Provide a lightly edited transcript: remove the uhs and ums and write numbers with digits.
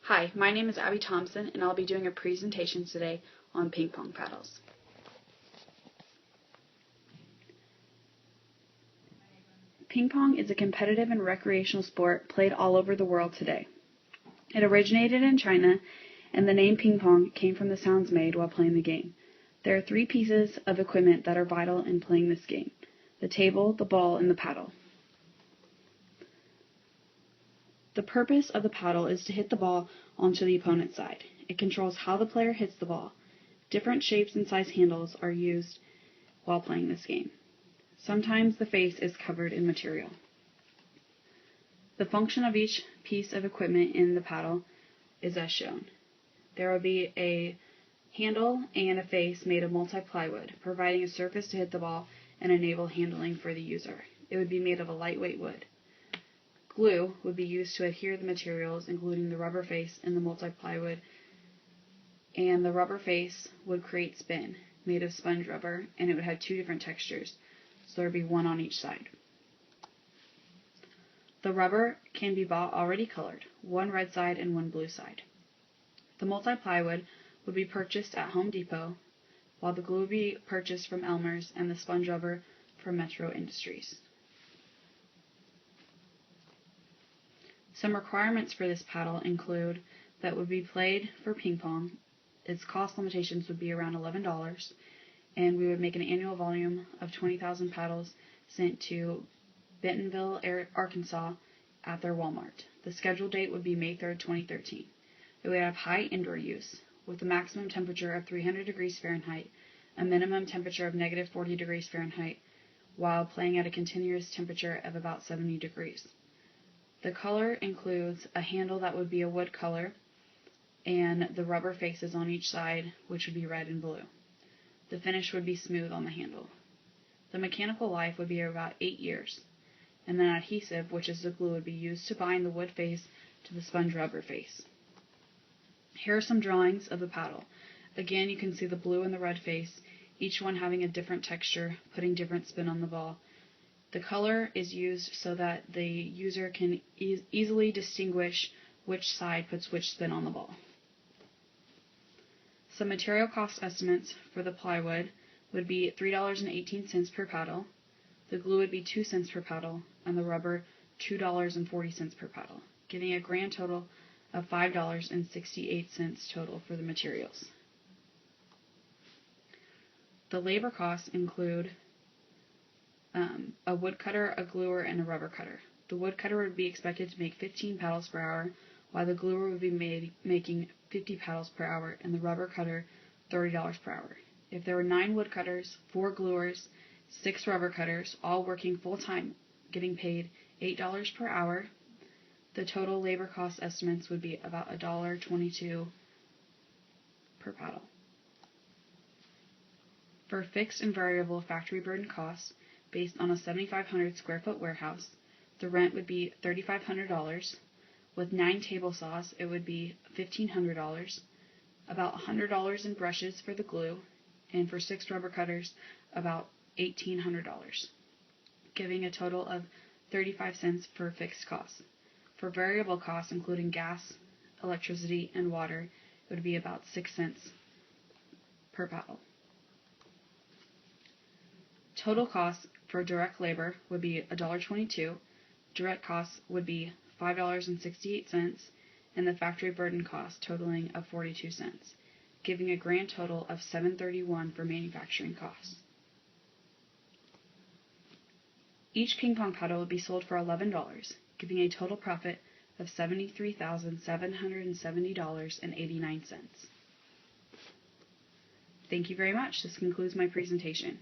Hi, my name is Abby Thompson, and I'll be doing a presentation today on ping pong paddles. Ping pong is a competitive and recreational sport played all over the world today. It originated in China, and the name ping pong came from the sounds made while playing the game. There are 3 pieces of equipment that are vital in playing this game: the table, the ball, and the paddle. The purpose of the paddle is to hit the ball onto the opponent's side. It controls how the player hits the ball. Different shapes and size handles are used while playing this game. Sometimes the face is covered in material. The function of each piece of equipment in the paddle is as shown. There will be a handle and a face made of multi-plywood, providing a surface to hit the ball and enable handling for the user. It would be made of a lightweight wood. Glue would be used to adhere the materials, including the rubber face and the multi-plywood, and the rubber face would create spin, made of sponge rubber, and it would have 2 different textures, so there would be 1 on each side. The rubber can be bought already colored, 1 red side and 1 blue side. The multi-plywood would be purchased at Home Depot, while the glue would be purchased from Elmer's and the sponge rubber from Metro Industries. Some requirements for this paddle include that would be played for ping pong. Its cost limitations would be around $11, and we would make an annual volume of 20,000 paddles sent to Bentonville, Arkansas at their Walmart. The scheduled date would be May 3rd, 2013. It would have high indoor use, with a maximum temperature of 300 degrees Fahrenheit, a minimum temperature of negative 40 degrees Fahrenheit, while playing at a continuous temperature of about 70 degrees. The color includes a handle that would be a wood color, and the rubber faces on each side, which would be red and blue. The finish would be smooth on the handle. The mechanical life would be about 8 years, and then adhesive, which is the glue, would be used to bind the wood face to the sponge rubber face. Here are some drawings of the paddle. Again, you can see the blue and the red face, each one having a different texture, putting different spin on the ball. The color is used so that the user can easily distinguish which side puts which spin on the ball. Some material cost estimates for the plywood would be $3.18 per paddle, the glue would be 2 cents per paddle, and the rubber $2.40 per paddle, giving a grand total of $5.68 total for the materials. The labor costs include a woodcutter, a gluer, and a rubber cutter. The woodcutter would be expected to make 15 paddles per hour, while the gluer would be making 50 paddles per hour, and the rubber cutter $30 per hour. If there were 9 woodcutters, 4 gluers, 6 rubber cutters, all working full-time, getting paid $8 per hour, the total labor cost estimates would be about $1.22 per paddle. For fixed and variable factory burden costs, based on a 7,500 square foot warehouse, the rent would be $3,500. With 9 table saws, it would be $1,500, about $100 in brushes for the glue, and for 6 rubber cutters, about $1,800, giving a total of 35 cents for fixed costs. For variable costs, including gas, electricity, and water, it would be about 6 cents per paddle. Total costs for direct labor would be $1.22, direct costs would be $5.68, and the factory burden cost totaling of 42 cents, giving a grand total of $7.31 for manufacturing costs. Each ping pong paddle would be sold for $11, giving a total profit of $73,770.89. Thank you very much. This concludes my presentation.